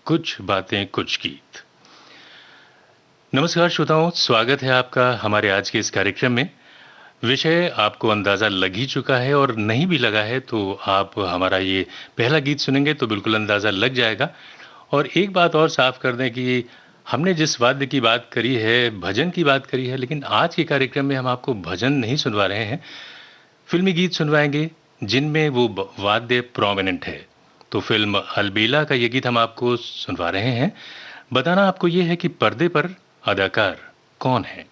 कुछ बातें कुछ गीत। नमस्कार श्रोताओं, स्वागत है आपका हमारे आज के इस कार्यक्रम में। विषय आपको अंदाज़ा लग ही चुका है और नहीं भी लगा है तो आप हमारा ये पहला गीत सुनेंगे तो बिल्कुल अंदाज़ा लग जाएगा। और एक बात और साफ कर दें कि हमने जिस वाद्य की बात करी है, भजन की बात करी है, लेकिन आज के कार्यक्रम में हम आपको भजन नहीं सुनवा रहे हैं, फ़िल्मी गीत सुनवाएँगे जिनमें वो वाद्य प्रोमिनेंट है। तो फ़िल्म अलबेला का ये गीत हम आपको सुनवा रहे हैं। बताना आपको ये है कि पर्दे पर अदाकार कौन है?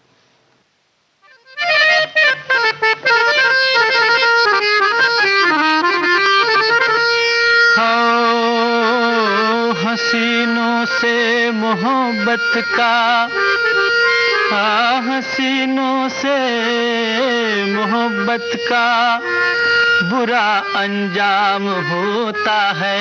हसीनों से मोहब्बत का, हसीनों से मोहब्बत का बुरा अंजाम होता है।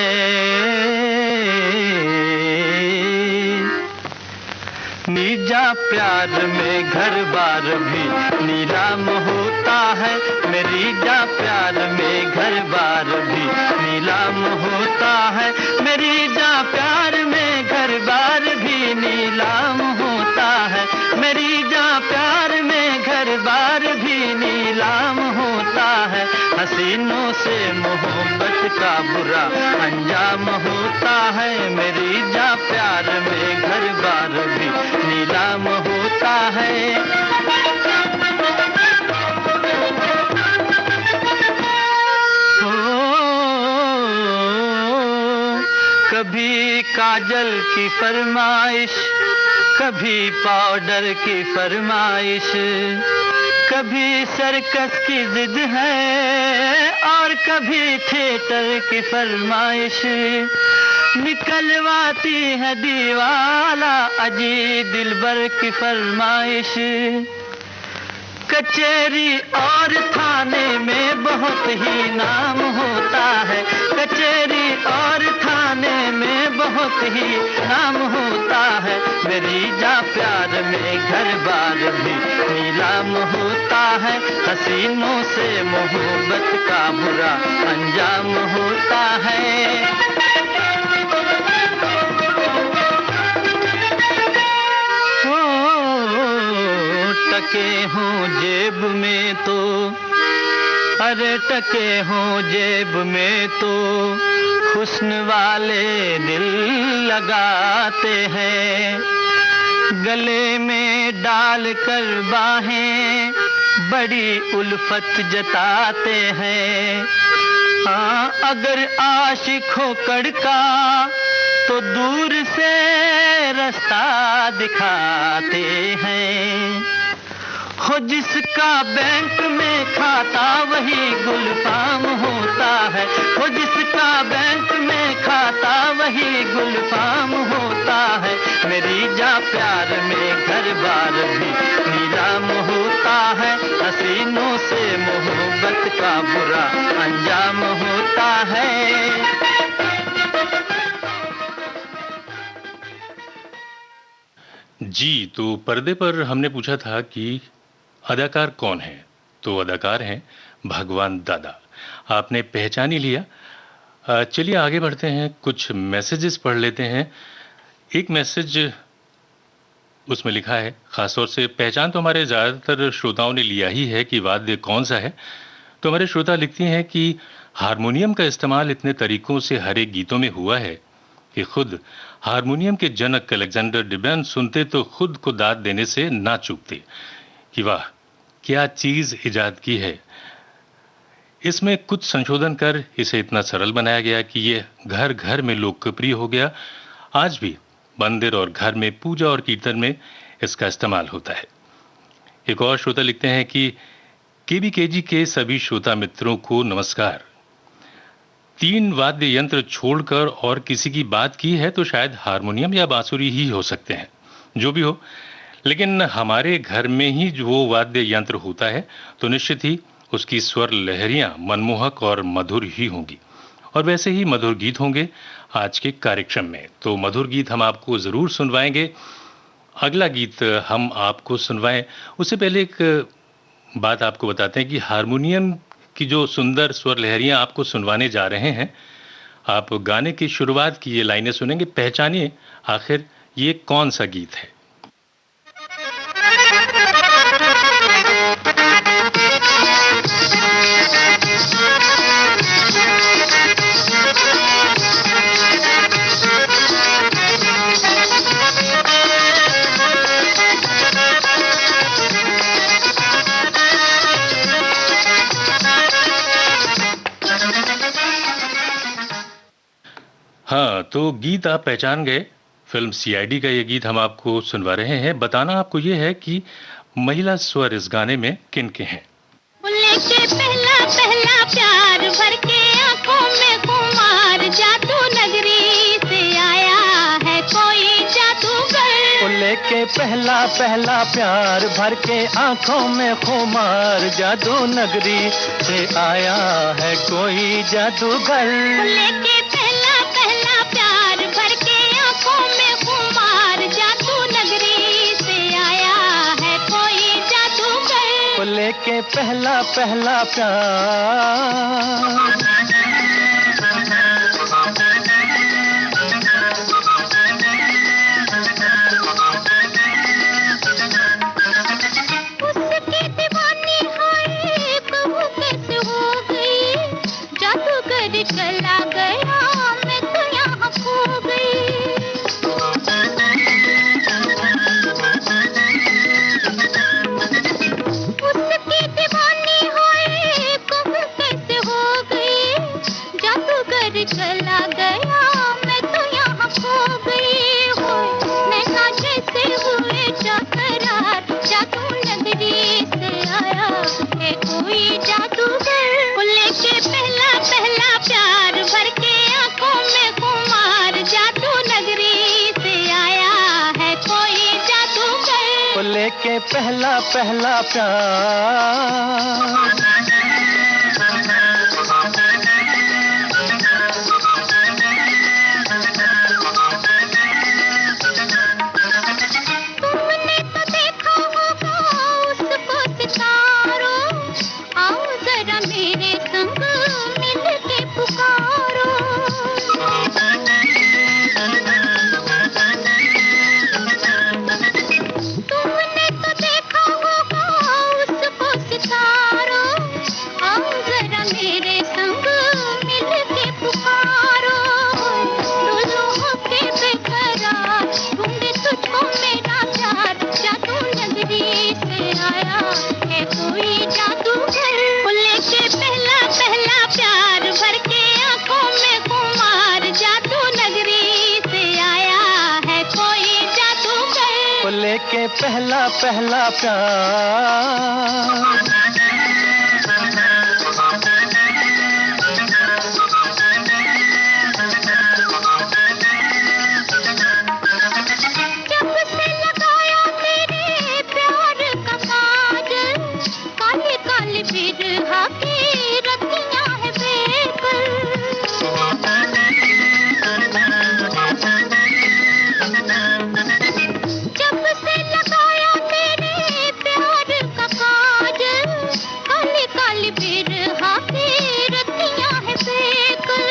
नीजा प्यार में घर बार भी नीलाम होता है। मेरी जा प्यार में घर बार भी नीलाम होता है। मेरी जा प्यार में घर बार भी नीलाम होता है। मेरी जा प्यार में घर बार भी नीलाम होता है। हसीनों से मोहब्बत का बुरा अंजाम होता है। मेरी जा प्यार में घर बार भी नीलाम होता है। कभी काजल की फरमाइश, कभी पाउडर की फरमाइश, कभी सर्कस की जिद है और कभी थिएटर की फरमाइश। निकलवाती है दीवाला अजी दिलबर की फरमाइश। कचहरी और थाने में बहुत ही नाम होता है। कचहरी और थाने में बहुत ही नाम होता है। मेरी जा प्यार में घर बार भी नीलाम होता है। हसीनों से मोहब्बत का बुरा अंजाम होता है। टके हों जेब में तो, अरे टके हों जेब में तो हुस्न वाले दिल लगाते हैं। गले में डाल कर बाहें बड़ी उल्फत जताते हैं। हाँ, अगर आशिक हो कड़का तो दूर से रास्ता दिखाते हैं। हो जिसका बैंक में खाता वही गुलफाम होता है। हो जिसका बैंक में खाता वही गुलफाम होता है। मेरी जा प्यार में घर बार भी नीलाम होता है। हसीनों से मोहब्बत का बुरा अंजाम होता है। जी, तो पर्दे पर हमने पूछा था कि अदाकार कौन है? तो अदाकार हैं भगवान दादा। आपने पहचान ही लिया। चलिए आगे बढ़ते हैं, कुछ मैसेजेस पढ़ लेते हैं। एक मैसेज उसमें लिखा है, ख़ासतौर से पहचान तो हमारे ज़्यादातर श्रोताओं ने लिया ही है कि वाद्य कौन सा है। तो हमारे श्रोता लिखती हैं कि हारमोनियम का इस्तेमाल इतने तरीकों से हर एक गीतों में हुआ है कि खुद हारमोनियम के जनक अलेक्जेंडर डिब्यन सुनते तो खुद को दाद देने से ना चूकते कि वाह क्या चीज़ इजाद की है। इसमें कुछ संशोधन कर इसे इतना सरल बनाया गया कि ये घर घर में लोकप्रिय हो गया। आज भी मंदिर और घर में पूजा और कीर्तन में इसका इस्तेमाल होता है। एक और श्रोता लिखते हैं कि केबीकेजी के सभी श्रोता मित्रों को नमस्कार। 3 वाद्य यंत्र छोड़कर और किसी की बात की है तो शायद हारमोनियम या बांसुरी ही हो सकते हैं। जो भी हो, लेकिन हमारे घर में ही जो वो वाद्य यंत्र होता है तो निश्चित ही उसकी स्वर लहरियां मनमोहक और मधुर ही होंगी। और वैसे ही मधुर गीत होंगे आज के कार्यक्रम में। तो मधुर गीत हम आपको ज़रूर सुनवाएंगे। अगला गीत हम आपको सुनवाएं उससे पहले एक बात आपको बताते हैं कि हारमोनियम की जो सुंदर स्वर लहरियां आपको सुनवाने जा रहे हैं, आप गाने की शुरुआत की ये लाइनें सुनेंगे, पहचानिए आखिर ये कौन सा गीत है। हाँ, तो गीत आप पहचान गए। फ़िल्म सीआईडी का ये गीत हम आपको सुनवा रहे हैं। बताना आपको ये है कि महिला स्वर इस गाने में किनके हैं। लेके पहला पहला प्यार भर के आंखों में खुमार, जादू नगरी से आया है कोई जादूगर। लेके पहला पहला प्यार भर के आंखों में खुमार, जादू नगरी से आया है कोई जादूगर। लेके पहला पहला प्यार भर के आंखों में खुमार, जादू नगरी से आया है कोई जादूगर। लेके पहला पहला प्यार। उसकी दीवानी हाय कहूँ कैसे हो गई, जादूगर चला गया मैं तो यहाँ खो गई। उसकी दीवानी हाय कहूँ कैसे हो गई, जादूगर चला गया मैं तो यहाँ खो गई। हो नैना जैसे हुए चकरार, जादू नगरी से आया है कोई जादूगर। लेके पहला पहला प्यार भर के आंखों में खुमार, जादू नगरी से आया है कोई जादूगर। लेके पहला पहला प्यार। तुमने तो देखा होगा उसको सितारों, आओ जरा मेरे संग मिल के पुकारो। तुमने तो देखा होगा उसको सितारों, आओ जरा मेरे संग मिल के पुकारो। डोलो होके बेकरार, ढूंढे तुझको मेरा प्यार, जादू नगरी से आया है कोई जादूगर। लेके पहला पहला प्यार भर के आंखों में खुमार, जादू नगरी से आया है कोई जादूगर। लेके पहला पहला प्यार। जब से लगाया मेरे प्यार का काजल, काले काले बिरहा की रतियां है बेकल। जब से लगाया मेरे प्यार का काजल, काले काले बिरहा की रतियां है बेकल।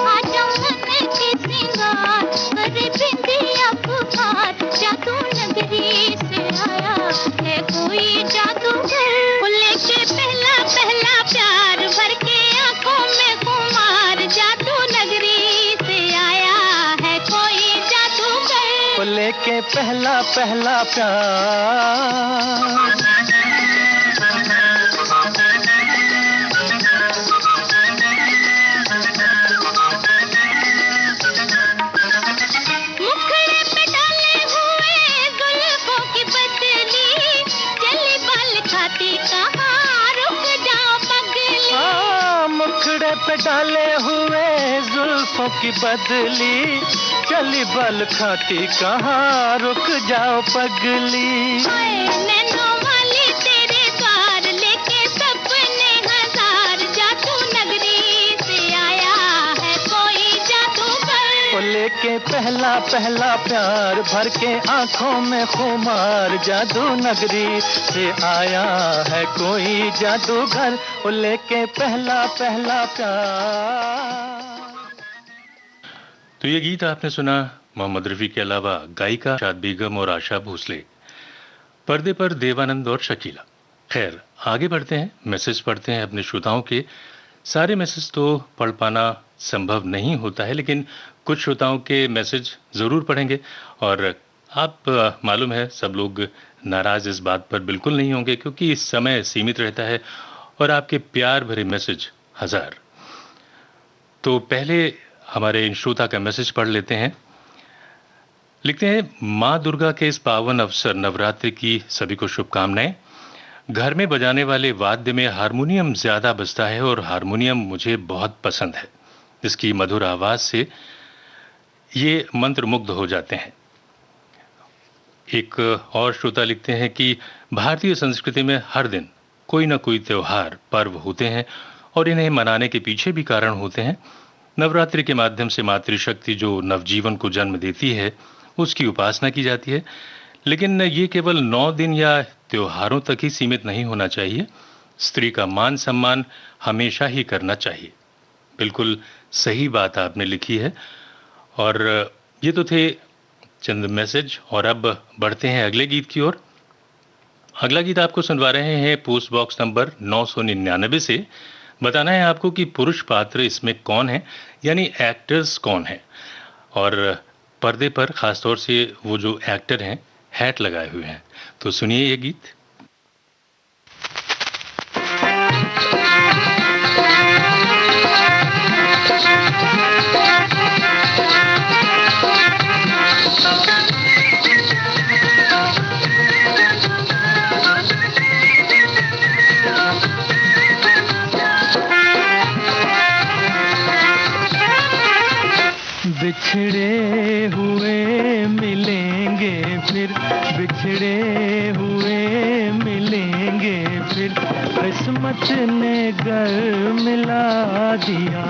आ जाओ मन के सिंगार, करे बिंदिया पुकार, जादू नगरी से आया है कोई जादूगर। लेके पहला पहला प्यार भर के आंखों में खुमार, जादू नगरी से आया है कोई जादूगर। लेके पहला पहला प्यार। मुखड़े पे डाले हुए गुलाबों की बदली, चली बाल खाती कहाँ रुक जाओ पगली। मुखड़े पे डाले हुए जुल्फों की बदली, चली बल खाती कहाँ रुक जाओ पगली। हाय नैनों वाली तेरे द्वार, लेके सपने हजार, जादू नगरी से आया है कोई जादूगर। लेके पहला पहला प्यार भर के आंखों में खुमार, जादू नगरी से आया है कोई जादूगर। लेके पहला पहला प्यार। तो ये गीत आपने सुना मोहम्मद रफ़ी के अलावा गायिका शाद बेगम और आशा भोसले, पर्दे पर देवानंद और शकीला। खैर, आगे बढ़ते हैं, मैसेज पढ़ते हैं अपने श्रोताओं के। सारे मैसेज तो पढ़ पाना संभव नहीं होता है, लेकिन कुछ श्रोताओं के मैसेज ज़रूर पढ़ेंगे। और आप मालूम है सब लोग नाराज़ इस बात पर बिल्कुल नहीं होंगे, क्योंकि इस समय सीमित रहता है और आपके प्यार भरे मैसेज हज़ार। तो पहले हमारे इन श्रोता का मैसेज पढ़ लेते हैं। लिखते हैं, माँ दुर्गा के इस पावन अवसर नवरात्रि की सभी को शुभकामनाएं। घर में बजाने वाले वाद्य में हारमोनियम ज्यादा बजता है और हारमोनियम मुझे बहुत पसंद है। इसकी मधुर आवाज से ये मंत्र मुग्ध हो जाते हैं। एक और श्रोता लिखते हैं कि भारतीय संस्कृति में हर दिन कोई ना कोई त्योहार पर्व होते हैं और इन्हें मनाने के पीछे भी कारण होते हैं। नवरात्रि के माध्यम से मातृशक्ति जो नवजीवन को जन्म देती है उसकी उपासना की जाती है, लेकिन ये केवल 9 दिन या त्योहारों तक ही सीमित नहीं होना चाहिए। स्त्री का मान सम्मान हमेशा ही करना चाहिए। बिल्कुल सही बात आपने लिखी है। और ये तो थे चंद मैसेज, और अब बढ़ते हैं अगले गीत की ओर। अगला गीत आपको सुनवा रहे हैं पोस्ट बॉक्स नंबर 999 से। बताना है आपको कि पुरुष पात्र इसमें कौन है, यानी एक्टर्स कौन है। और पर्दे पर खासतौर से वो जो एक्टर हैं हैट लगाए हुए हैं। तो सुनिए ये गीत। बिछड़े हुए मिलेंगे फिर, बिछड़े हुए मिलेंगे फिर, किस्मत ने घर मिला दिया,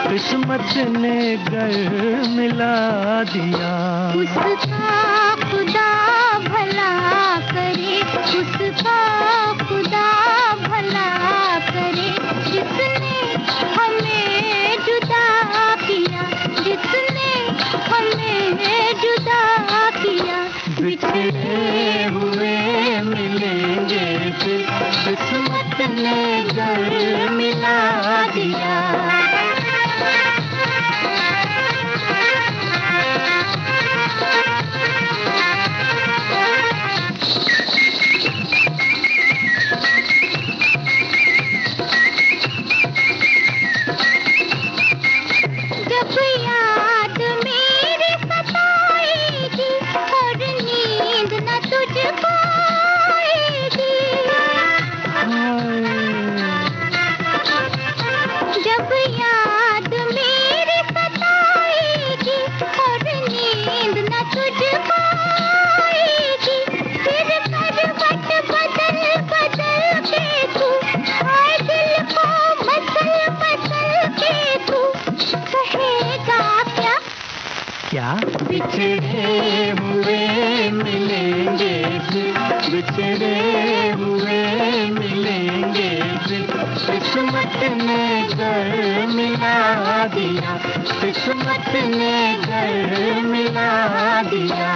किस्मत ने घर मिला दिया। उसका खुदा भला करे, उसका खुदा भला करे, जिसने हमें जुदा किया, जिसने हमें जुदा किया। बिछड़े हुए मिलेंगे फिर, किस्मत ने घर मिला दिया। जब याद मेरी सताएगी और नींद न तुझको आएगी, जब याद मेरी सताएगी और नींद न तुझको आएगी, फिर करवट बदल बदल के तू, हाय दिल को मसल मसल के तू कहेगा क्या क्या? बिछड़े हुए मिलेंगे फिर, बिछड़े हुए मिलेंगे फिर, किस्मत ने घर मिला दिया, किस्मत ने घर मिला दिया।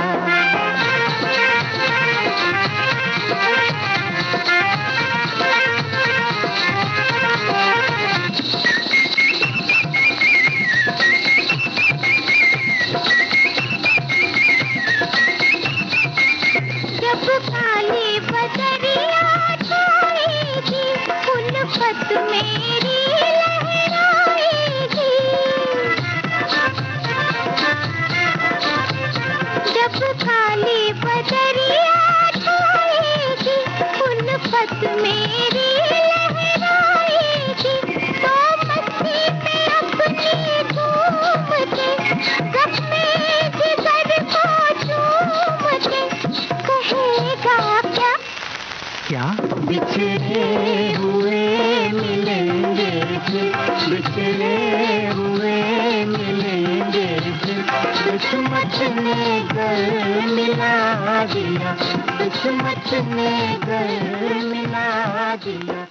जब काली बदरिया छाएगी, उल्फत मेरी लहराएगी, जब काली बदरिया छाएगी, उल्फत मेरी लहराएगी, तो मस्ती पे अपनी धूम के, जख्मे जिगर को चूम के कहेगा क्या क्या? बिछड़े हुए मिलेंगे फिर, बिछड़े हुए मिलेंगे फिर, किस्मत ने घर मिला दिया, किस्मत ने घर मिला दिया।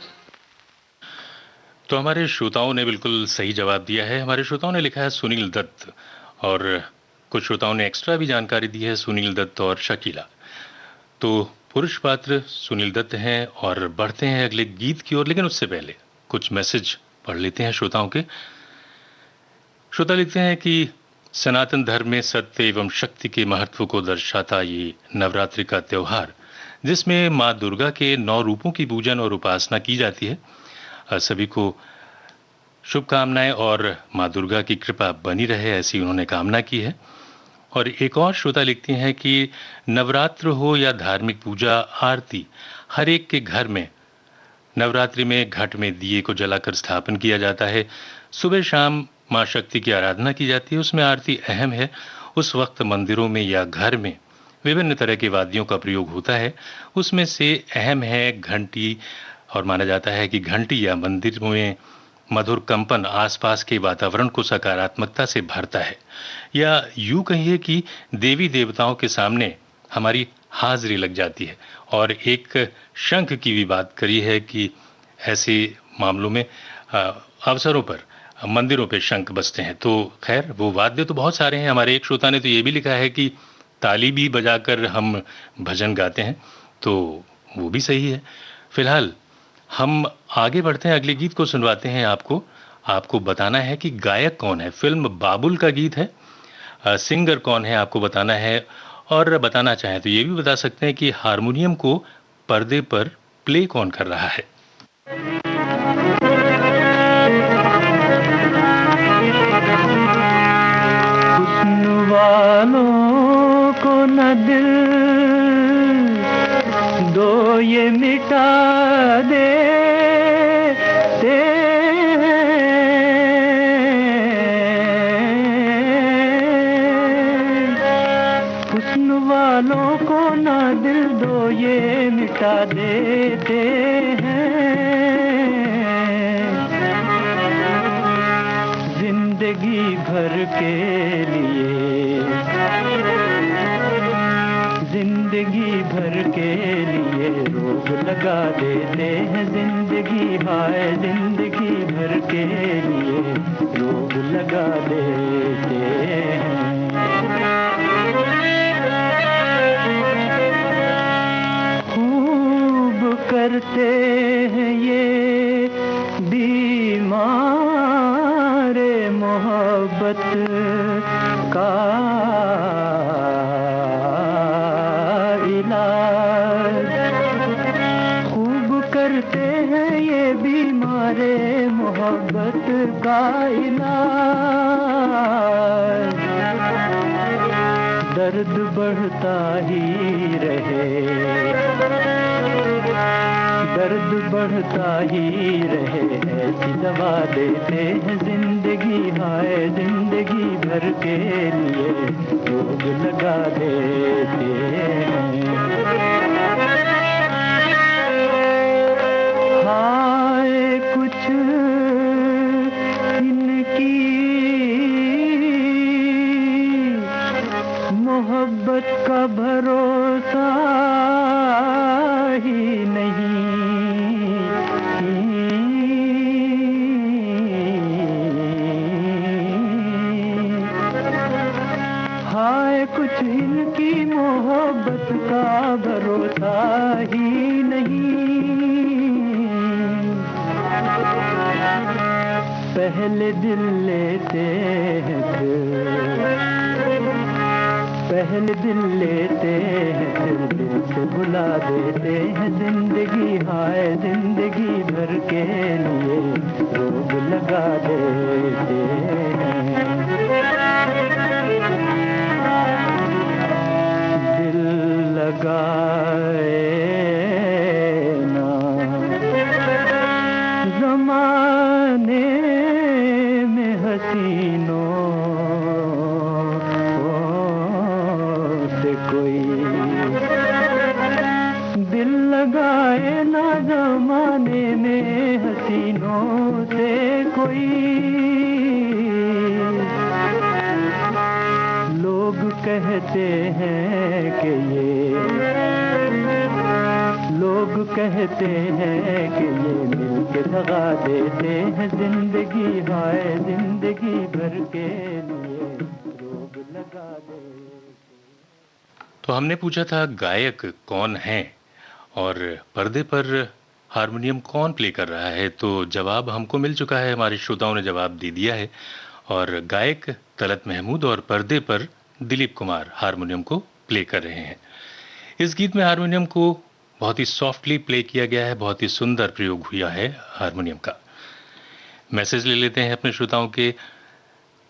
तो हमारे श्रोताओं ने बिल्कुल सही जवाब दिया है। हमारे श्रोताओं ने लिखा है सुनील दत्त, और कुछ श्रोताओं ने एक्स्ट्रा भी जानकारी दी है, सुनील दत्त और शकीला। तो पुरुष पात्र सुनील दत्त हैं और बढ़ते हैं अगले गीत की ओर, लेकिन उससे पहले कुछ मैसेज पढ़ लेते हैं श्रोताओं के। श्रोता लिखते हैं कि सनातन धर्म में सत्य एवं शक्ति के महत्व को दर्शाता ये नवरात्रि का त्योहार, जिसमें माँ दुर्गा के 9 रूपों की पूजन और उपासना की जाती है, सभी को शुभकामनाएं और माँ दुर्गा की कृपा बनी रहे, ऐसी उन्होंने कामना की है। और एक और श्रोता लिखती हैं कि नवरात्र हो या धार्मिक पूजा आरती, हर एक के घर में नवरात्रि में घट में दिए को जलाकर स्थापन किया जाता है। सुबह शाम माँ शक्ति की आराधना की जाती है, उसमें आरती अहम है। उस वक्त मंदिरों में या घर में विभिन्न तरह के वाद्यों का प्रयोग होता है, उसमें से अहम है घंटी, और माना जाता है कि घंटी या मंदिर में मधुर कंपन आसपास के वातावरण को सकारात्मकता से भरता है, या यूं कहिए कि देवी देवताओं के सामने हमारी हाजिरी लग जाती है। और एक शंख की भी बात करी है कि ऐसे मामलों में अवसरों पर मंदिरों पे शंख बजते हैं। तो खैर वो वाद्य तो बहुत सारे हैं। हमारे एक श्रोता ने तो ये भी लिखा है कि ताली भी बजाकर हम भजन गाते हैं, तो वो भी सही है। फिलहाल हम आगे बढ़ते हैं, अगले गीत को सुनवाते हैं आपको। आपको बताना है कि गायक कौन है। फिल्म बाबुल का गीत है, सिंगर कौन है आपको बताना है। और बताना चाहें तो ये भी बता सकते हैं कि हारमोनियम को पर्दे पर प्ले कौन कर रहा है। हुस्न वालों को न दिल दो ये मिटा देते हुस्न वालों को न दिल दो ये मिटा देते हैं, जिंदगी भर के लिए, जिंदगी भर के लिए रोग लगा देते हैं। जिंदगी हाय जिंदगी भर के लिए रोग लगा देते हैं। खूब करते हैं ये बीमार मोहब्बत का इलाज, खूब करते हैं ये बीमारे मोहब्बत का इलाज। दर्द बढ़ता ही रहे, दर्द बढ़ता ही रहे, ऐसी दवा देते हैं। जिंदगी हाय जिंदगी भर के लिए रोग लगा देते हैं। हाय कुछ इनकी मोहब्बत का भरोसा ही नहीं। हाय कुछ इनकी मोहब्बत का भरोसा ही नहीं। पहले दिल लेते हैं पहले दिल लेते हैं, फिर दिल से बुला देते हैं। जिंदगी हाय जिंदगी भर के लिए रोग लगा देते हैं। दिल लगाए ना जमाने में हसीनों दिल लगाए ना जमाने में हसीनों से कोई। लोग कहते हैं कि लोग कहते हैं कि ये मिलके दगा देते हैं। जिंदगी हाय जिंदगी भर के लिए तो हमने पूछा था गायक कौन है और पर्दे पर हारमोनियम कौन प्ले कर रहा है, तो जवाब हमको मिल चुका है, हमारे श्रोताओं ने जवाब दे दिया है। और गायक तलत महमूद और पर्दे पर दिलीप कुमार हारमोनियम को प्ले कर रहे हैं। इस गीत में हारमोनियम को बहुत ही सॉफ्टली प्ले किया गया है, बहुत ही सुंदर प्रयोग हुआ है हारमोनियम का। मैसेज ले लेते हैं अपने श्रोताओं के।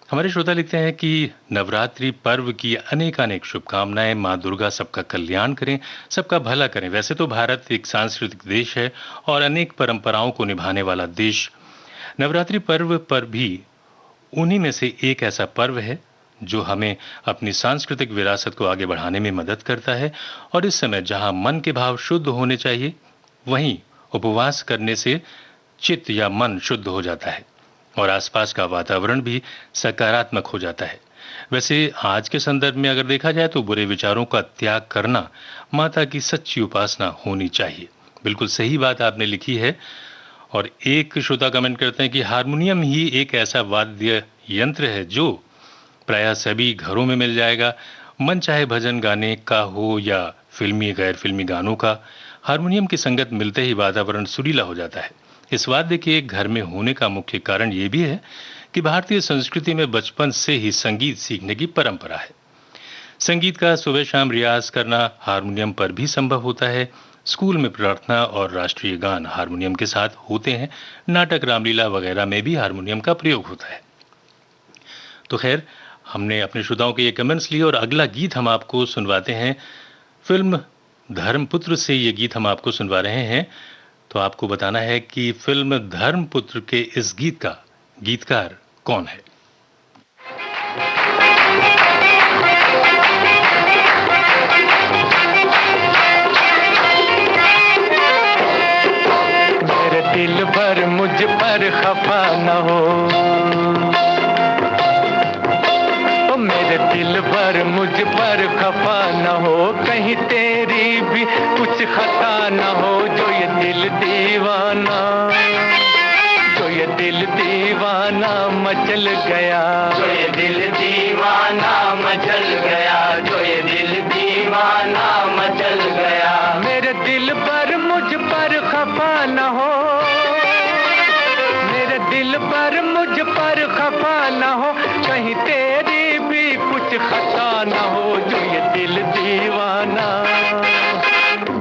हमारे श्रोता लिखते हैं कि नवरात्रि पर्व की अनेकानेक शुभकामनाएं, माँ दुर्गा सबका कल्याण करें, सबका भला करें। वैसे तो भारत एक सांस्कृतिक देश है और अनेक परंपराओं को निभाने वाला देश। नवरात्रि पर्व पर भी उन्हीं में से एक ऐसा पर्व है जो हमें अपनी सांस्कृतिक विरासत को आगे बढ़ाने में मदद करता है। और इस समय जहां मन के भाव शुद्ध होने चाहिए, वहीं उपवास करने से चित्त या मन शुद्ध हो जाता है और आसपास का वातावरण भी सकारात्मक हो जाता है। वैसे आज के संदर्भ में अगर देखा जाए तो बुरे विचारों का त्याग करना माता की सच्ची उपासना होनी चाहिए। बिल्कुल सही बात आपने लिखी है। और एक श्रोता कमेंट करते हैं कि हारमोनियम ही एक ऐसा वाद्य यंत्र है जो प्रायः सभी घरों में मिल जाएगा। मन चाहे भजन गाने का हो या फिल्मी गैर फिल्मी गानों का, हारमोनियम की संगत मिलते ही वातावरण सुरीला हो जाता है। इस वाद्य के एक घर में होने का मुख्य कारण ये भी है कि भारतीय संस्कृति में बचपन से ही संगीत सीखने की परंपरा है। संगीत का सुबह शाम रियाज करना हारमोनियम पर भी संभव होता है। स्कूल में प्रार्थना और राष्ट्रीय गान हारमोनियम के साथ होते हैं। नाटक, रामलीला वगैरह में भी हारमोनियम का प्रयोग होता है। तो खैर, हमने अपने श्रोताओं के ये कमेंट्स लिए और अगला गीत हम आपको सुनवाते हैं। फिल्म धर्मपुत्र से ये गीत हम आपको सुनवा रहे हैं। तो आपको बताना है कि फिल्म धर्मपुत्र के इस गीत का गीतकार कौन है। मेरे दिल भर मुझ पर खफा न हो, तो मेरे दिल भर मुझ पर खफा न हो, कहीं तेरी भी कुछ खता न हो। जो ये दिल दीवाना, जो ये दिल दीवाना मचल गया, जो ये दिल दीवाना मचल गया, जो ये दिल दीवाना मचल गया। मेरे दिल पर मुझ पर खफा न हो, मेरे दिल पर मुझ पर खफा न हो, कहीं तेरी भी कुछ खता न हो। जो ये दिल दीवाना,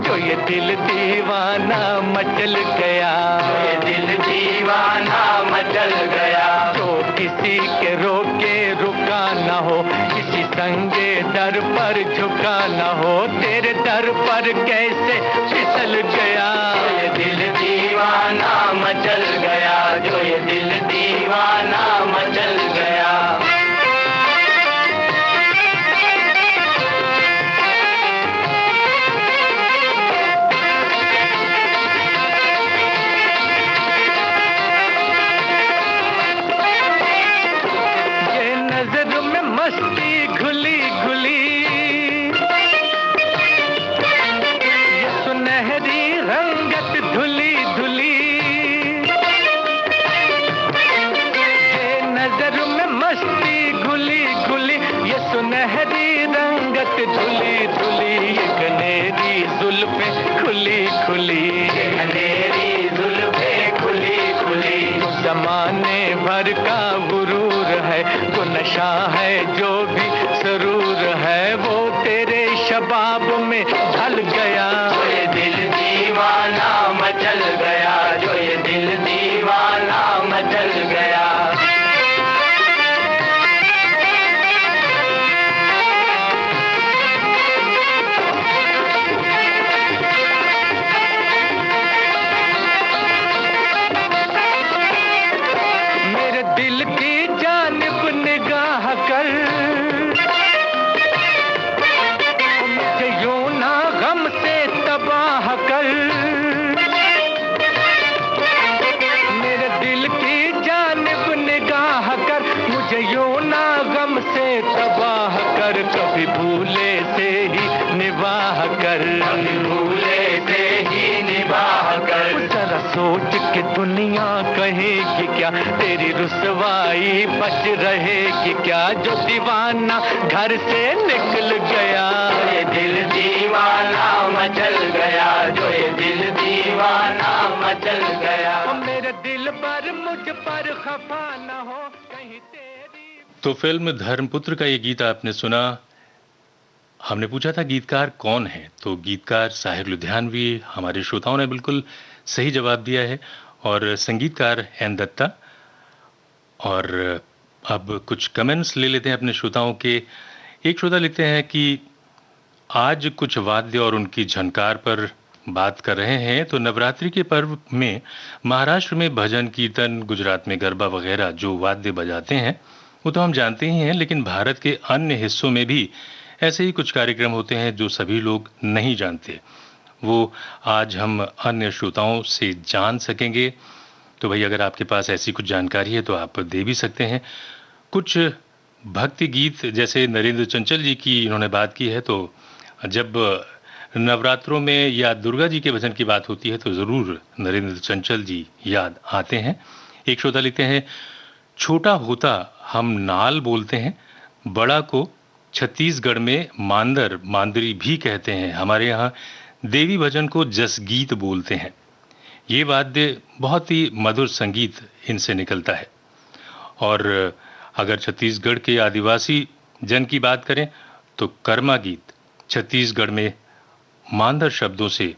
जो ये दिल दीवाना मचल गया, जो ये दिल दीवाना मचल गया। जो किसी के रोके रुका न हो, किसी संगे दर पर झुका न हो, तेरे दर पर कैसे फिसल गया। जो ये दिल दीवाना मचल गया, जो ये दिल दीवाना मचल गया। मस्ती घुली घुली, ये सुनहरी रंगत धुली धुली, ये नजर में मस्ती घुली घुली, ये सुनहरी रंगत धुली धुली, ये गनेरी जुल्फें खुली खुली, ये गनेरी जुल्फें खुली खुली। जमाने भर का गुरूर है, तो नशा है जो भी सरूर है, वो तेरे शबाब में ढल गया। जो ये दिल दीवाना मचल गया, जो ये दिल दीवाना मचल गया। मेरे दिल की जानिब निगाह कर, मुझे यूं ना गम से तबाह कर। मेरे दिल की जानिब निगाह कर, मुझे यूं ना गम से तबाह कर। कभी भूले से ही निबाह कर, कभी भूले से ही निबाह कर। जरा सोच के दुनिया कहेगी क्या, तेरी रुसवाई बच रहेगी क्या। जो दीवाना घर से निकल गया, ये दिल दीवाना मचल गया, जो ये दिल दीवाना मचल गया। मेरे दिल पर मुझ पर खफा न हो कहीं तेरी। तो फिल्म धर्मपुत्र का ये गीत आपने सुना। हमने पूछा था गीतकार कौन है, तो गीतकार साहिर लुधियानवी। हमारे श्रोताओं ने बिल्कुल सही जवाब दिया है, और संगीतकार एन दत्ता। और अब कुछ कमेंट्स ले लेते हैं अपने श्रोताओं के। एक श्रोता लिखते हैं कि आज कुछ वाद्य और उनकी झनकार पर बात कर रहे हैं, तो नवरात्रि के पर्व में महाराष्ट्र में भजन कीर्तन, गुजरात में गरबा वगैरह जो वाद्य बजाते हैं वो तो हम जानते ही हैं, लेकिन भारत के अन्य हिस्सों में भी ऐसे ही कुछ कार्यक्रम होते हैं जो सभी लोग नहीं जानते। वो आज हम अन्य श्रोताओं से जान सकेंगे। तो भाई अगर आपके पास ऐसी कुछ जानकारी है तो आप दे भी सकते हैं। कुछ भक्ति गीत जैसे नरेंद्र चंचल जी की इन्होंने बात की है, तो जब नवरात्रों में या दुर्गा जी के भजन की बात होती है तो ज़रूर नरेंद्र चंचल जी याद आते हैं। एक श्रोता लिखते हैं, छोटा होता हम नाल बोलते हैं, बड़ा को छत्तीसगढ़ में मांदर मांदरी भी कहते हैं, हमारे यहाँ देवी भजन को जसगीत बोलते हैं। ये वाद्य बहुत ही मधुर संगीत इनसे निकलता है। और अगर छत्तीसगढ़ के आदिवासी जन की बात करें तो कर्मा गीत, छत्तीसगढ़ में मांदर शब्दों से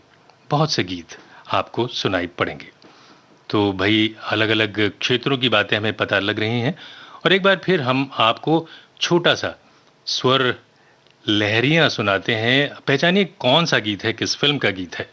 बहुत से गीत आपको सुनाई पड़ेंगे। तो भाई अलग अलग क्षेत्रों की बातें हमें पता लग रही हैं, और एक बार फिर हम आपको छोटा सा स्वर लहरियां सुनाते हैं। पहचानिए कौन सा गीत है, किस फिल्म का गीत है।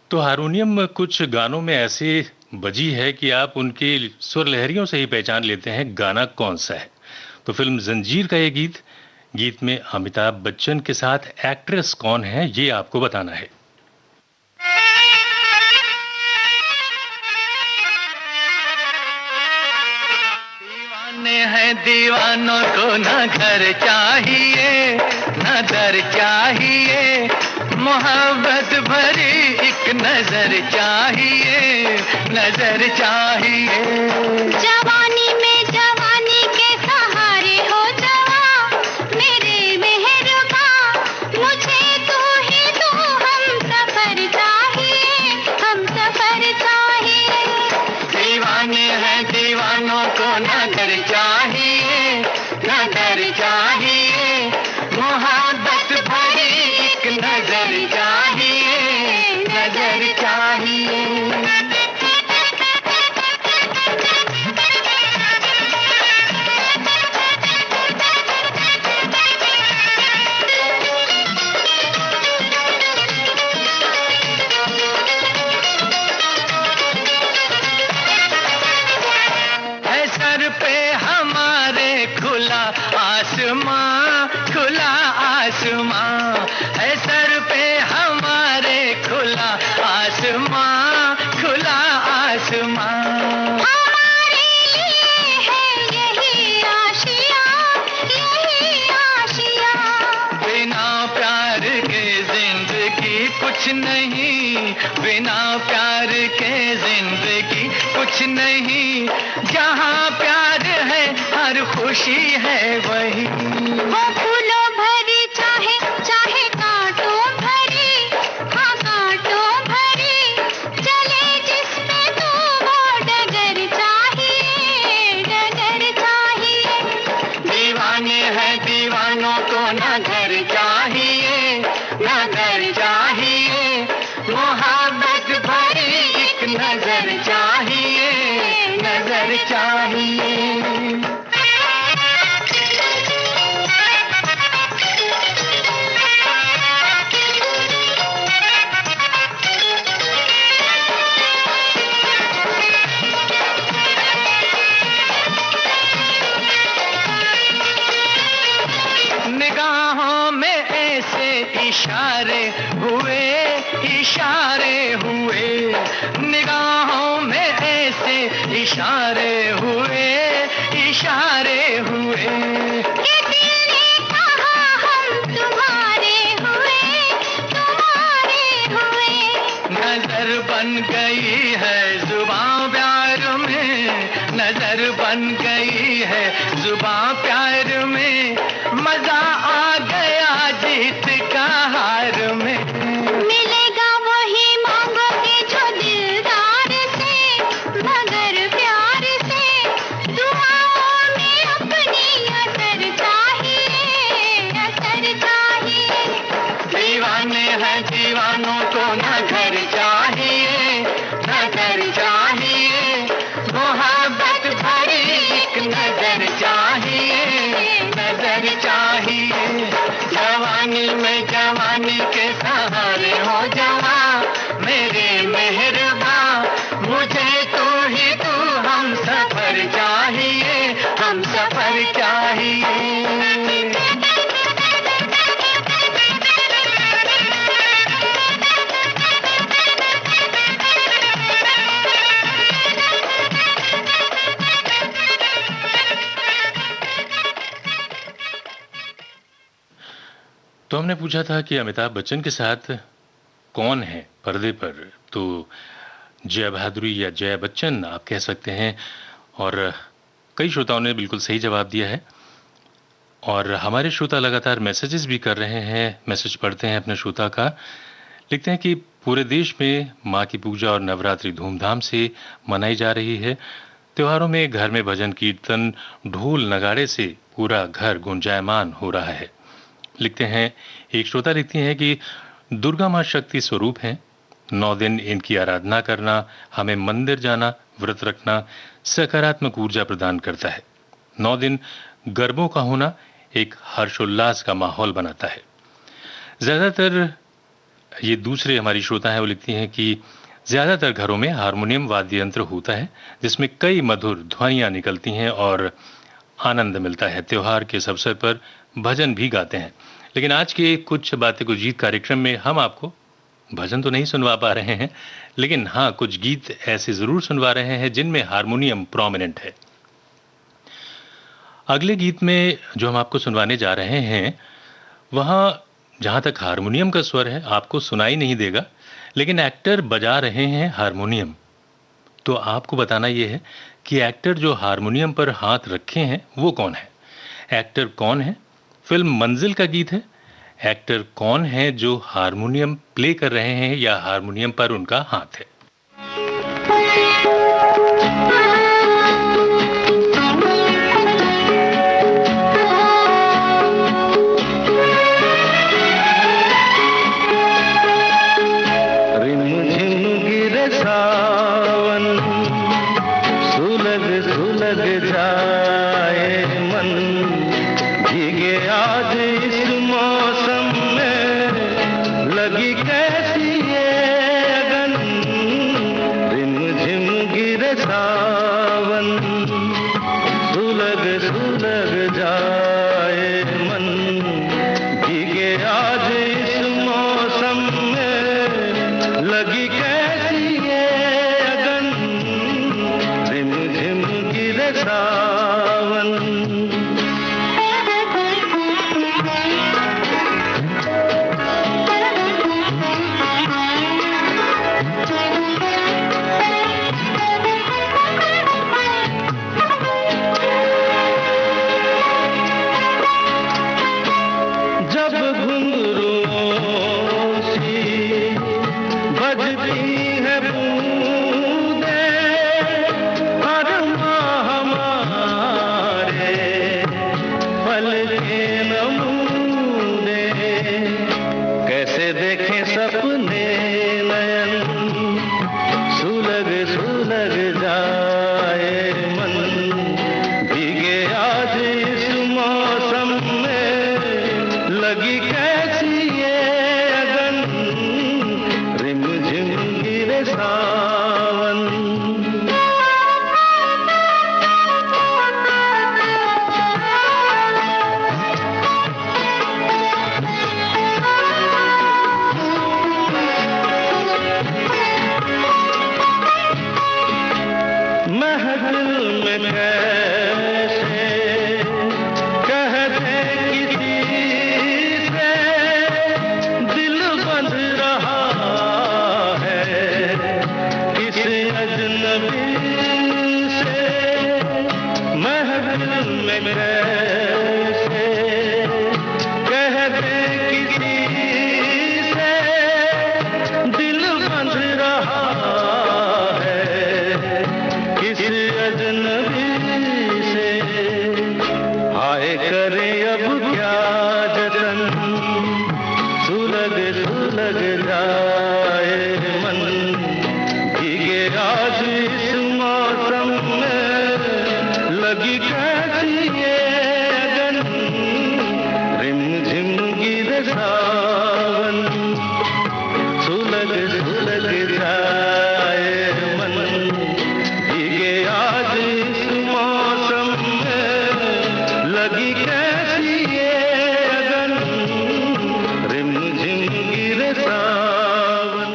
तो हारमोनियम कुछ गानों में ऐसे बजी है कि आप उनके सुर लहरियों से ही पहचान लेते हैं गाना कौन सा है। तो फिल्म जंजीर का ये गीत, गीत में अमिताभ बच्चन के साथ एक्ट्रेस कौन है ये आपको बताना है। दीवाने हैं दीवानों को ना घर चाहिए ना दर चाहिए, मोहब्बत भरी एक नजर चाहिए, नजर चाहिए। जवानी में जवानी के सहारे हो जवां, मेरे मेहरबा मुझे तू ही तू, हम सफर चाहिए, हम सफर चाहिए। दीवाने हैं दीवानों को ना घर चाहिए ना दर चाहिए, मोहब्बत भरी एक नजर चाहिए, नजर चाहिए। सर पे हमारे खुला आसमां, खुला आसमां है, सर पे हमारे खुला आसमां, खुला आसमां। हमारे लिए है यही आशिया, यही आशिया। बिना प्यार के जिंदगी कुछ नहीं, बिना प्यार के जिंदगी कुछ नहीं। जहाँ प्यार है हर खुशी है वही, वो फूलों भरी चाहे चाहे कांटों भरी, हाँ कांटों भरी, चले जिसमें तो वो डगर चाहिए, डगर चाहिए। दीवाने हैं दीवानों को ना घर चाहिए ना घर चाहिए, मोहब्बत भरी एक नजर चाहिए, नजर चाहिए। इशारे हुए, इशारे हुए, निगाहों में ऐसे इशारे हुए, इशारे हुए कि दिल ने कहा हम तुम्हारे हुए, तुम्हारे हुए। नजर बन गई है जुबां प्यार में, नजर बन गई है जुबां प्यार में, मजा आ गया जीत का हार में। मिलेगा वही मांगोगे जो दिलदार से, मगर प्यार से दुआओं में अपनी असर चाहिए, असर चाहिए। दीवाने हैं दीवानों को न घर चाहिए, न घर चाहिए, मोहब्बत भरी एक नजर चाहिए, नजर चाहिए। जवानी में जवानी के सहारे हो जवा मेरे मेहरबा, मुझे तू ही तू हम सफर चाहिए, हम सफर चाहिए। तो हमने पूछा था कि अमिताभ बच्चन के साथ कौन है पर्दे पर, तो जया भादुरी या जया बच्चन आप कह सकते हैं, और कई श्रोताओं ने बिल्कुल सही जवाब दिया है। और हमारे श्रोता लगातार मैसेजेस भी कर रहे हैं, मैसेज पढ़ते हैं अपने श्रोता का, लिखते हैं कि पूरे देश में माँ की पूजा और नवरात्रि धूमधाम से मनाई जा रही है। त्योहारों में घर में भजन कीर्तन ढोल नगाड़े से पूरा घर गुंजायमान हो रहा है। लिखते हैं, एक श्रोता लिखती हैं कि दुर्गा माँ शक्ति स्वरूप हैं, 9 दिन इनकी आराधना करना, हमें मंदिर जाना, व्रत रखना सकारात्मक ऊर्जा प्रदान करता है। 9 दिन गरबों का होना एक हर्षोल्लास का माहौल बनाता है। ज्यादातर ये दूसरे हमारी श्रोता है, वो लिखती हैं कि ज्यादातर घरों में हारमोनियम वाद्य यंत्र होता है जिसमें कई मधुर ध्वनियां निकलती हैं और आनंद मिलता है। त्योहार के इस अवसर पर भजन भी गाते हैं। लेकिन आज के कुछ बातें कुछ गीत कार्यक्रम में हम आपको भजन तो नहीं सुनवा पा रहे हैं, लेकिन हाँ कुछ गीत ऐसे जरूर सुनवा रहे हैं जिनमें हारमोनियम प्रोमिनेंट है। अगले गीत में जो हम आपको सुनवाने जा रहे हैं, वहां जहां तक हारमोनियम का स्वर है आपको सुनाई नहीं देगा, लेकिन एक्टर बजा रहे हैं हारमोनियम। तो आपको बताना यह है कि एक्टर जो हारमोनियम पर हाथ रखे हैं वो कौन है। एक्टर कौन है? फिल्म मंजिल का गीत है। एक्टर कौन है जो हारमोनियम प्ले कर रहे हैं या हारमोनियम पर उनका हाथ है? दिल में कैसे कह दे किसी से दिल बंध रहा है किस अजनबी से। हाय करे अब क्या जतन सुलग सुलग जाए मन भीगे आज इस मौसम में लगी कैसी ये अगन रिम झिम गिरे सावन सुलग सुलग जाए मन भीगे आज इस मौसम में लगी कैसी ये अगन रिम झिम गिरे सावन।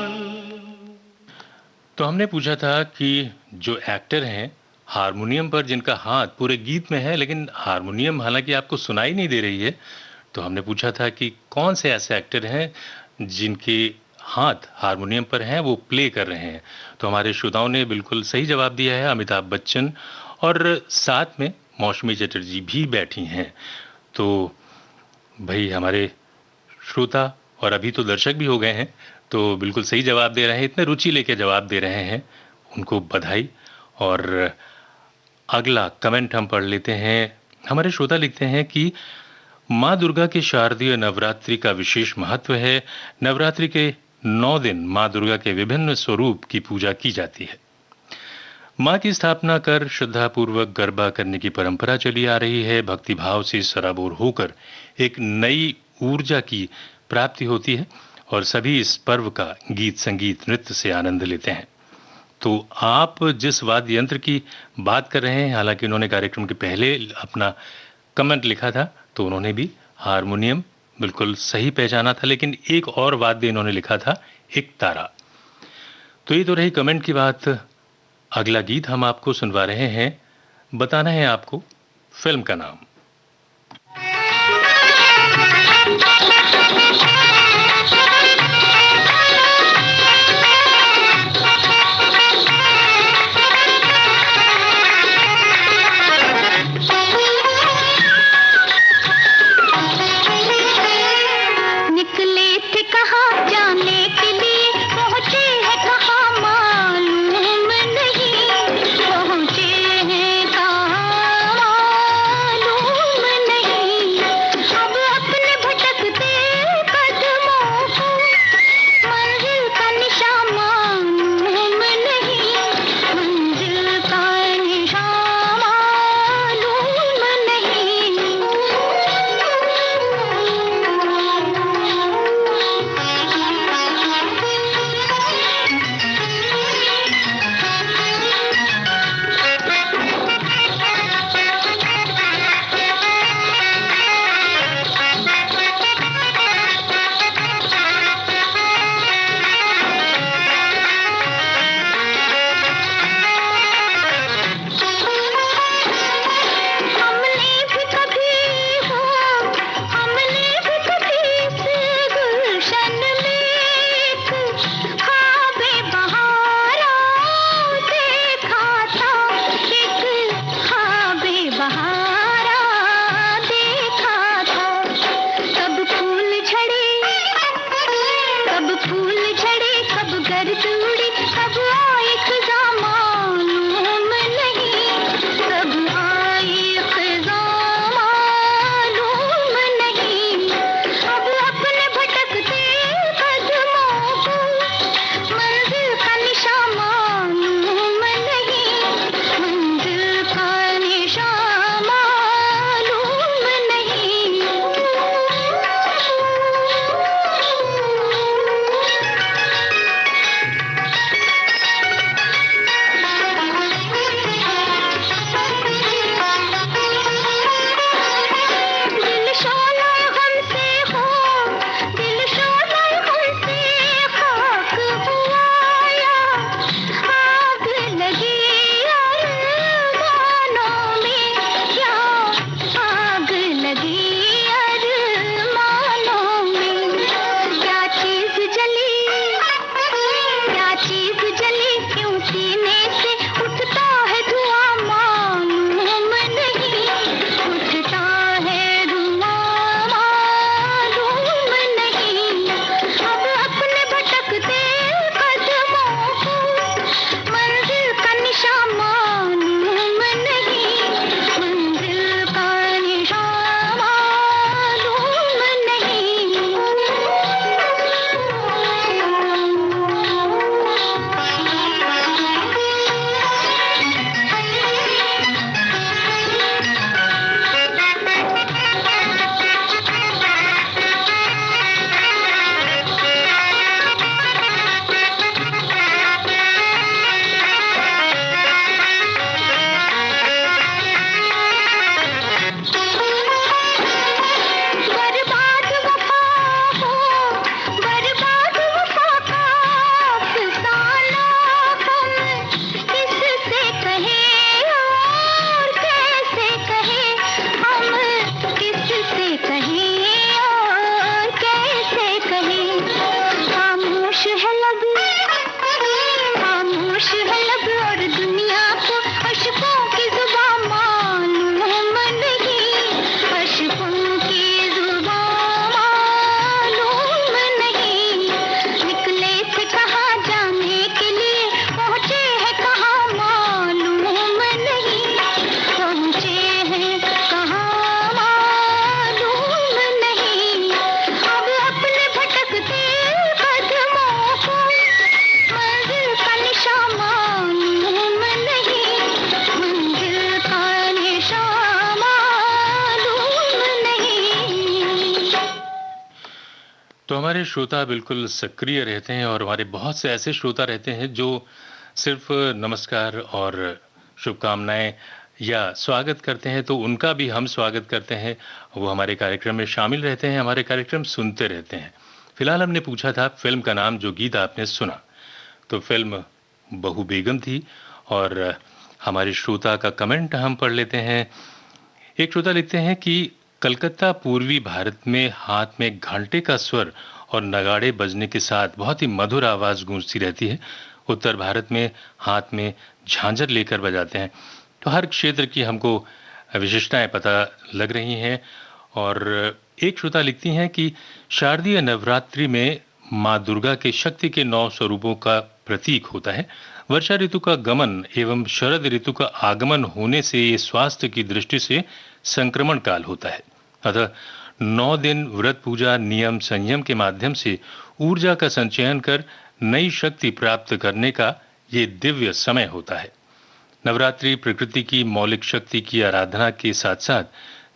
तो हमने पूछा था कि जो एक्टर हैं हारमोनियम पर जिनका हाथ पूरे गीत में है लेकिन हारमोनियम हालांकि आपको सुनाई नहीं दे रही है, तो हमने पूछा था कि कौन से ऐसे एक्टर हैं जिनके हाथ हारमोनियम पर हैं वो प्ले कर रहे हैं। तो हमारे श्रोताओं ने बिल्कुल सही जवाब दिया है, अमिताभ बच्चन और साथ में मौसमी चटर्जी भी बैठी हैं। तो भाई हमारे श्रोता और अभी तो दर्शक भी हो गए हैं, तो बिल्कुल सही जवाब दे रहे हैं, इतने रुचि लेके जवाब दे रहे हैं, उनको बधाई। और अगला कमेंट हम पढ़ लेते हैं। हमारे श्रोता लिखते हैं कि माँ दुर्गा के शारदीय नवरात्रि का विशेष महत्व है। नवरात्रि के 9 दिन माँ दुर्गा के विभिन्न स्वरूप की पूजा की जाती है। माँ की स्थापना कर श्रद्धापूर्वक गरबा करने की परंपरा चली आ रही है। भक्ति भाव से सराबोर होकर एक नई ऊर्जा की प्राप्ति होती है और सभी इस पर्व का गीत संगीत नृत्य से आनंद लेते हैं। तो आप जिस वाद्य यंत्र की बात कर रहे हैं, हालांकि उन्होंने कार्यक्रम के पहले अपना कमेंट लिखा था तो उन्होंने भी हारमोनियम बिल्कुल सही पहचाना था, लेकिन एक और वाद्य इन्होंने लिखा था एक तारा। तो ये तो रही कमेंट की बात। अगला गीत हम आपको सुनवा रहे हैं, बताना है आपको फिल्म का नाम। निकले थे कहाँ जाने के लिए, पहुँचे हैं कहाँ मालूम नहीं, पहुँचे हैं कहाँ मालूम नहीं। अब अपने भटकते तो हमारे श्रोता बिल्कुल सक्रिय रहते हैं और हमारे बहुत से ऐसे श्रोता रहते हैं जो सिर्फ नमस्कार और शुभकामनाएं या स्वागत करते हैं, तो उनका भी हम स्वागत करते हैं। वो हमारे कार्यक्रम में शामिल रहते हैं, हमारे कार्यक्रम सुनते रहते हैं। फिलहाल हमने पूछा था फिल्म का नाम, जो गीत आपने सुना तो फिल्म बहू बेगम थी। और हमारे श्रोता का कमेंट हम पढ़ लेते हैं। एक श्रोता लिखते हैं कि कलकत्ता पूर्वी भारत में हाथ में घंटे का स्वर और नगाड़े बजने के साथ बहुत ही मधुर आवाज गूंजती रहती है। उत्तर भारत में हाथ में झांझर लेकर बजाते हैं। तो हर क्षेत्र की हमको विशेषताएं पता लग रही हैं। और एक श्रोता लिखती हैं कि शारदीय नवरात्रि में माँ दुर्गा के शक्ति के 9 स्वरूपों का प्रतीक होता है। वर्षा ऋतु का गमन एवं शरद ऋतु का आगमन होने से ये स्वास्थ्य की दृष्टि से संक्रमण काल होता है। अतः 9 दिन व्रत, पूजा, नियम, संयम के माध्यम से ऊर्जा का संचयन कर नई शक्ति प्राप्त करने का ये दिव्य समय होता है। नवरात्रि प्रकृति की मौलिक शक्ति की आराधना के साथ साथ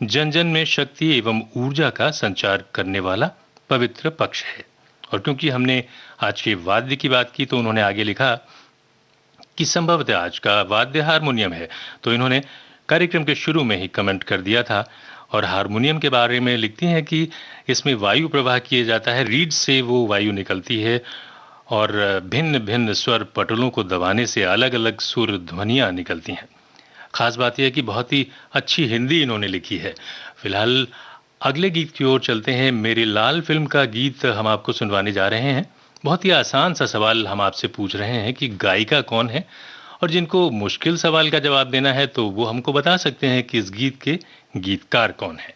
जन जन में शक्ति एवं ऊर्जा का संचार करने वाला पवित्र पक्ष है। और क्योंकि हमने आज के वाद्य की बात की, तो उन्होंने आगे लिखा कि संभवतः आज का वाद्य हारमोनियम है। तो इन्होंने कार्यक्रम के शुरू में ही कमेंट कर दिया था। और हारमोनियम के बारे में लिखती हैं कि इसमें वायु प्रवाह किया जाता है, रीड से वो वायु निकलती है और भिन्न भिन्न स्वर पटलों को दबाने से अलग अलग सुर ध्वनियां निकलती हैं। खास बात यह है कि बहुत ही अच्छी हिंदी इन्होंने लिखी है। फिलहाल अगले गीत की ओर चलते हैं। मेरे लाल फिल्म का गीत हम आपको सुनवाने जा रहे हैं। बहुत ही आसान सा सवाल हम आपसे पूछ रहे हैं कि गायिका कौन है, और जिनको मुश्किल सवाल का जवाब देना है तो वो हमको बता सकते हैं कि इस गीत के गीतकार कौन है।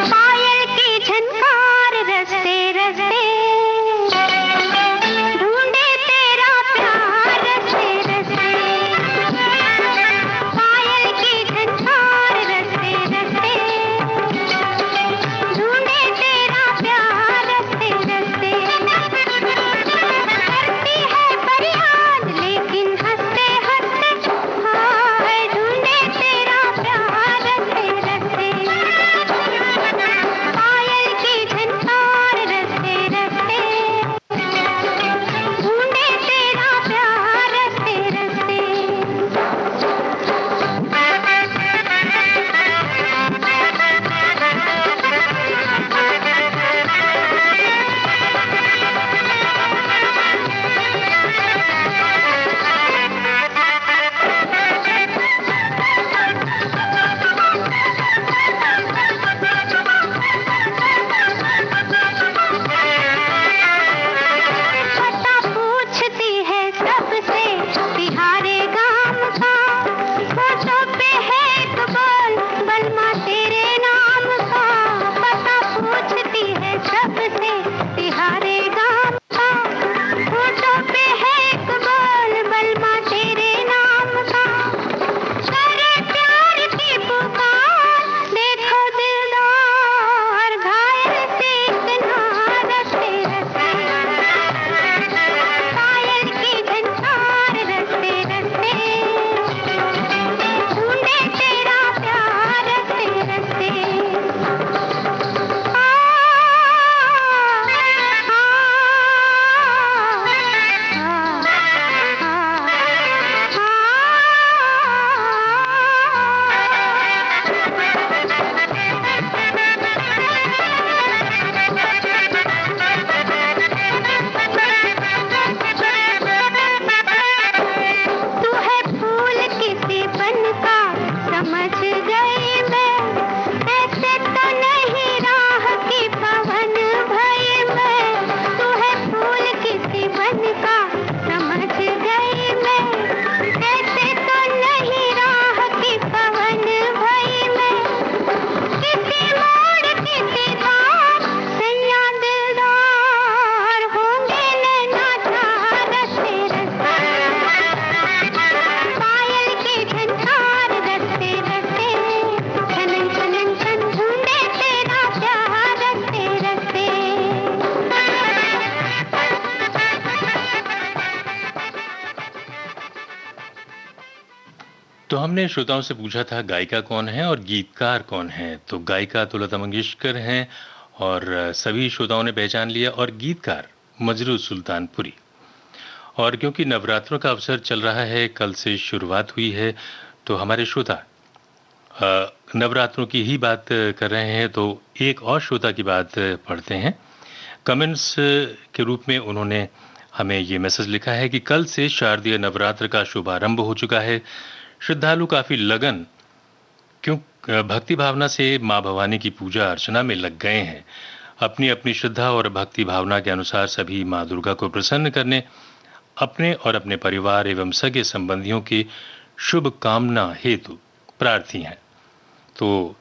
पायल की झनकार रस्ते रस्ते तो हमने श्रोताओं से पूछा था गायिका कौन है और गीतकार कौन है। तो गायिका तो लता मंगेशकर हैं और सभी श्रोताओं ने पहचान लिया, और गीतकार मजरू सुल्तानपुरी। और क्योंकि नवरात्रों का अवसर चल रहा है, कल से शुरुआत हुई है, तो हमारे श्रोता नवरात्रों की ही बात कर रहे हैं। तो एक और श्रोता की बात पढ़ते हैं। कमेंट्स के रूप में उन्होंने हमें ये मैसेज लिखा है कि कल से शारदीय नवरात्र का शुभारंभ हो चुका है। श्रद्धालु काफ़ी लगन क्यों भक्ति भावना से माँ भवानी की पूजा अर्चना में लग गए हैं। अपनी अपनी श्रद्धा और भक्ति भावना के अनुसार सभी माँ दुर्गा को प्रसन्न करने, अपने और अपने परिवार एवं सगे संबंधियों की शुभ कामना हेतु प्रार्थी हैं। तो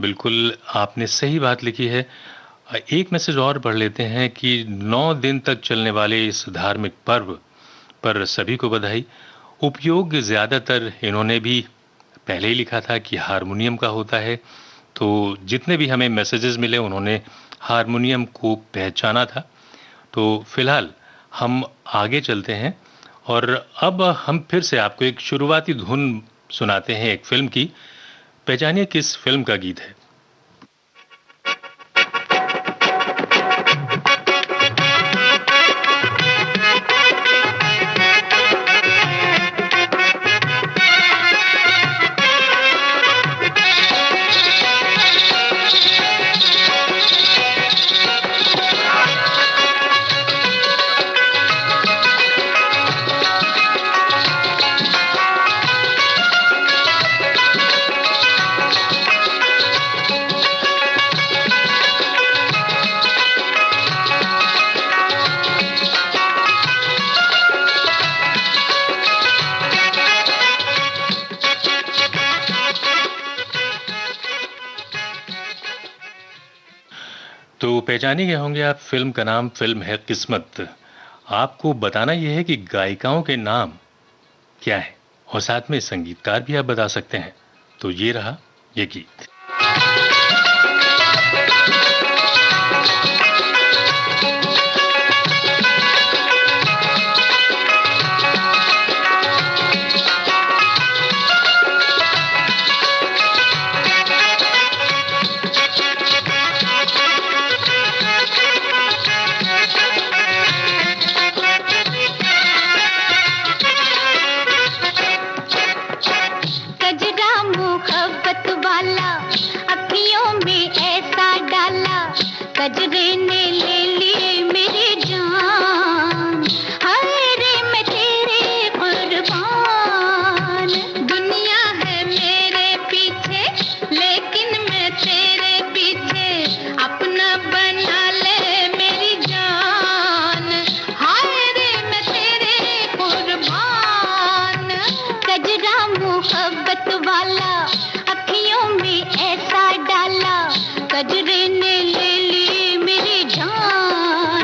बिल्कुल आपने सही बात लिखी है। एक मैसेज और पढ़ लेते हैं कि 9 दिन तक चलने वाले इस धार्मिक पर्व पर सभी को बधाई। उपयोग ज़्यादातर इन्होंने भी पहले ही लिखा था कि हारमोनियम का होता है। तो जितने भी हमें मैसेजेस मिले उन्होंने हारमोनियम को पहचाना था। तो फिलहाल हम आगे चलते हैं और अब हम फिर से आपको एक शुरुआती धुन सुनाते हैं एक फिल्म की। पहचानिए किस फिल्म का गीत है। तो पहचाने गए होंगे आप। फिल्म का नाम फिल्म है किस्मत। आपको बताना यह है कि गायिकाओं के नाम क्या है और साथ में संगीतकार भी आप बता सकते हैं। तो ये रहा ये गीत। कजरा मुहब्बत वाला अखियों में ऐसा डाला, कजरे ने ले ली मेरी जान। हाय रे मैं तेरे कुर्बान। दुनिया है मेरे पीछे लेकिन मैं तेरे पीछे, अपना बना ले मेरी जान। हाय रे मैं तेरे कुर्बान। कजरा मुहब्बत वाला अखियों में ऐसा डाला, कजरे ने ले ली मेरी जान।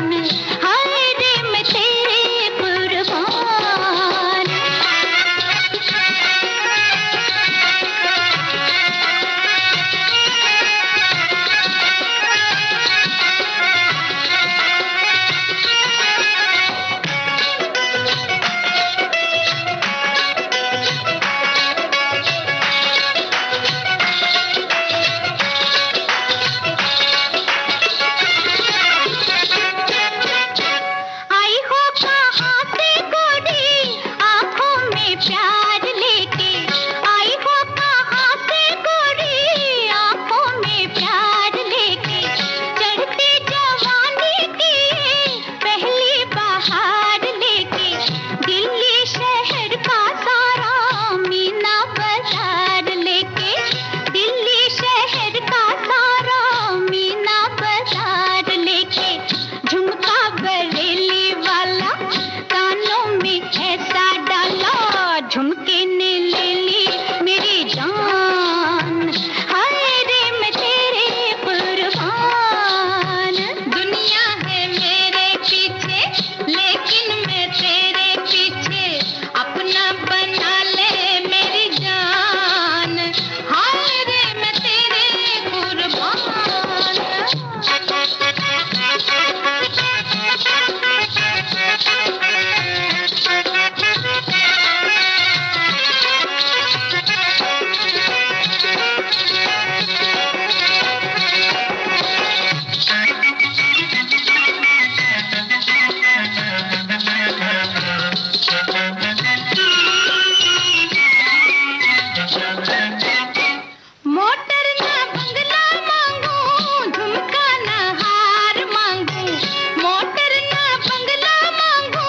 मोटर ना बंगला मांगू,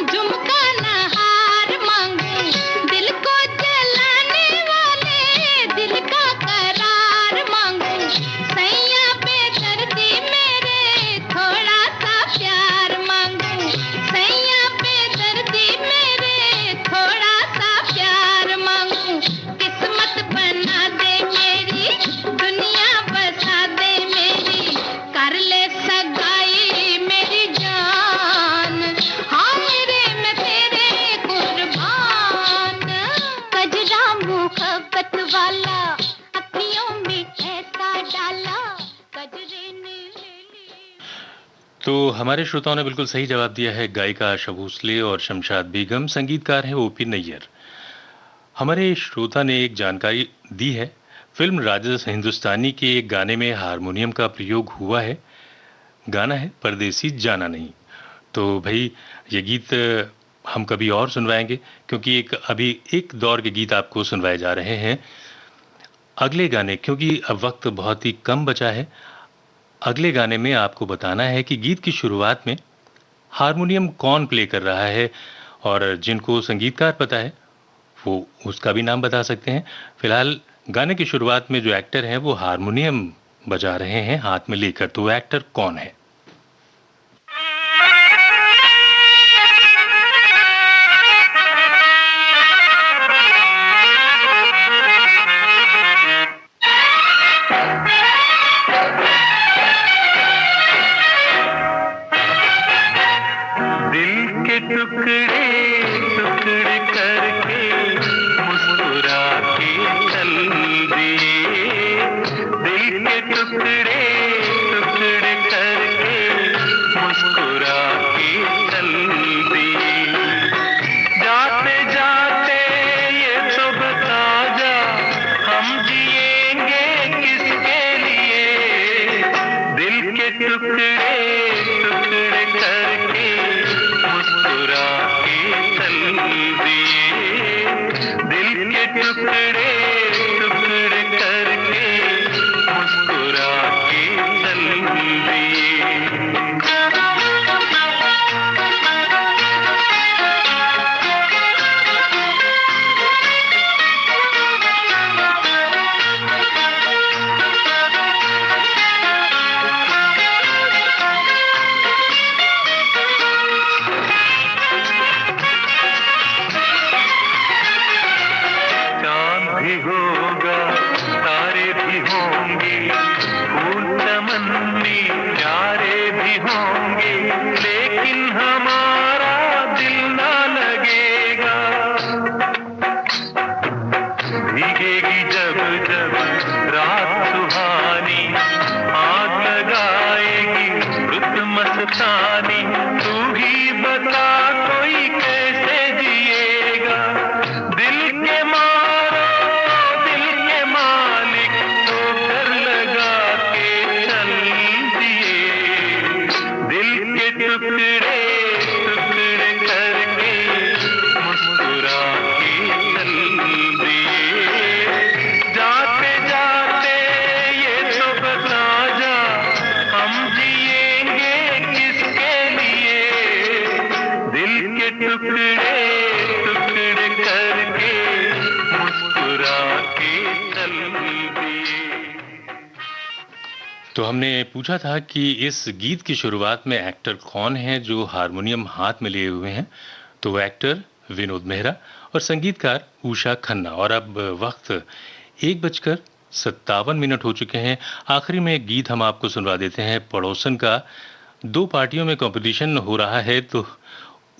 झुमका ना हार मांगू, दिल को जलाने वाले दिल का करार मांगू, सैया बेदर्दी मेरे थोड़ा सा प्यार मांगू, सैया बेदर्दी मेरे थोड़ा सा प्यार मांगू, किस्मत बना दे मेरी, दुनिया बसा दे मेरी, कर ले सगाई मेरी जान, हाँ मेरे मैं तेरे कुर्बान। कजरा मुहब्बत वाला अखियों में ऐसा डाला, कजरे ने ले ली। तो हमारे श्रोताओं ने बिल्कुल सही जवाब दिया है। गायिका आशा भोसले और शमशाद बेगम, संगीतकार हैं ओपी नैयर। हमारे श्रोता ने एक जानकारी दी है, फिल्म राजस हिंदुस्तानी के एक गाने में हारमोनियम का प्रयोग हुआ है। गाना है परदेसी जाना नहीं। तो भाई ये गीत हम कभी और सुनवाएंगे, क्योंकि अभी एक दौर के गीत आपको सुनवाए जा रहे हैं। अगले गाने, क्योंकि अब वक्त बहुत ही कम बचा है, अगले गाने में आपको बताना है कि गीत की शुरुआत में हारमोनियम कौन प्ले कर रहा है, और जिनको संगीतकार पता है वो उसका भी नाम बता सकते हैं। फिलहाल गाने की शुरुआत में जो एक्टर हैं वो हारमोनियम बजा रहे हैं हाथ में लेकर, तो वो एक्टर कौन है? दिल के टुकड़े टुकड़े करके मुस्कुरा के चल दिए, दिल के टुकड़े टुकड़े करके मुस्कुरा के चल दिए। जाते जाते ये तो बता जा, हम जिएंगे किसके लिए, दिल के टुकड़े टुकड़े करके मुस्कुरा के चल दिए, दिल के टुकड़े टुकड़े करके मुस्कुरा के चल दिए। भी होगा, तारे भी होंगे, फूल चमन्नी प्यारे भी होंगे, लेकिन हमारा दिल ना लगेगा। भीगेगी जब जब रात सुहानी, आग लगाएगी रुत मस्तानी, तू ही बता कोई कैसे जिएगा, दिल के टुकड़े टुकड़े करके मुस्कुरा के चल दिए। जाते जाते ये तो बता जा, हम जिएंगे किसके लिए, दिल के टुकड़े टुकड़े करके मुस्कुरा के चल दिए। तो हमने पूछा था कि इस गीत की शुरुआत में एक्टर कौन है जो हारमोनियम हाथ में लिए हुए हैं, तो वो एक्टर विनोद मेहरा और संगीतकार उषा खन्ना। और अब वक्त 1:57 हो चुके हैं। आखिरी में एक गीत हम आपको सुनवा देते हैं पड़ोसन का। दो पार्टियों में कंपटीशन हो रहा है, तो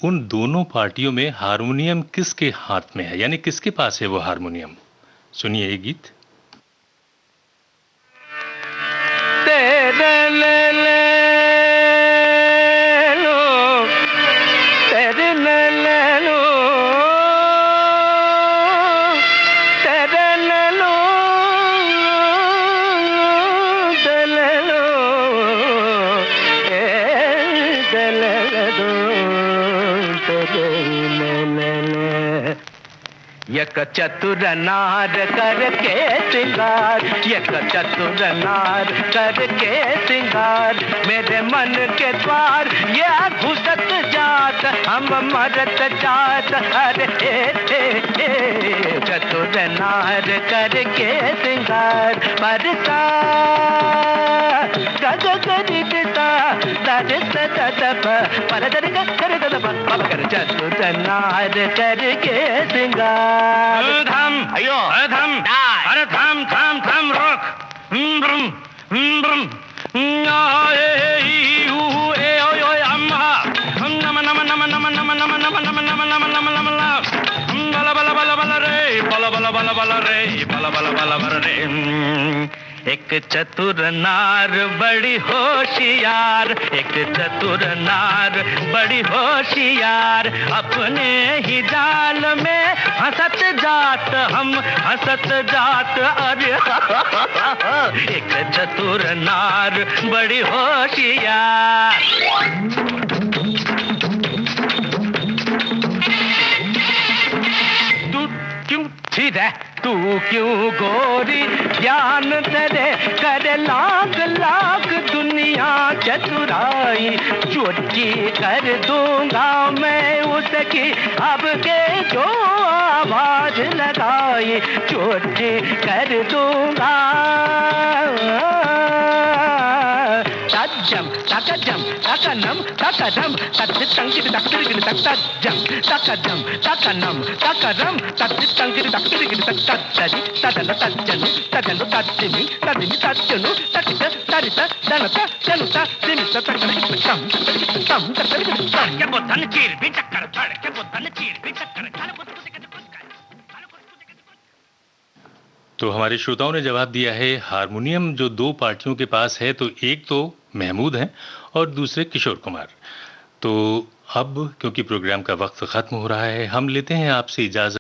उन दोनों पार्टियों में हारमोनियम किसके हाथ में है, यानी किसके पास है वो हारमोनियम। सुनिए ये गीत। तेरे ले लो, तेरे ले लो, तेरे ले लो, तेरे लो, तेरे ले दो, तेरे ले ले। एक चतुर नार करके श्रृंगार, एक चतुर नार करके श्रृंगार, मेरे मन के द्वार ये घुसत जात, हम मरत जात, अरे चतुर नार करके श्रृंगार, परसा गग गरिता दरित ददप परदर कर ददप कर, चतुर नार करके श्रृंगार। थम अयो थम, अरे थम थम थम, रोक। अम्मा नम नम नम नम नम नम नम नम नम नम नम नम बला बला बला बला रे, बला बला बला बला रे, बला बला बला बला रे। एक चतुर नार बड़ी होशियार, एक चतुर नार बड़ी होशियार, अपने ही जाल में हंसत जात, हम हंसत जात, अरे एक चतुर नार बड़ी होशियार। तू क्यों ठीक है, तू क्यों गोरी ध्यान तेरे करे लाख लाख दुनिया चतुराई, चोटी कर दूंगा मैं उसकी अब के जो आवाज लगाई, चोटी कर दूंगा। तजम तकजम तकनम तकरम तत्तंगिर तकदिर तकजम तकजम तकनम तकरम तत्तंगिर तकदिर तकतरी तदन तजन तदन तजनी तदनी तजनु तकित तरित दनत जनुत दिमित तकरम तम तकरम के बुद्धन चीर भी चक्कर छड़, के बुद्धन चीर भी चक्कर छड़। तो हमारे श्रोताओं ने जवाब दिया है हारमोनियम जो दो पार्टियों के पास है, तो एक तो महमूद हैं और दूसरे किशोर कुमार। तो अब क्योंकि प्रोग्राम का वक्त ख़त्म हो रहा है, हम लेते हैं आपसे इजाज़त।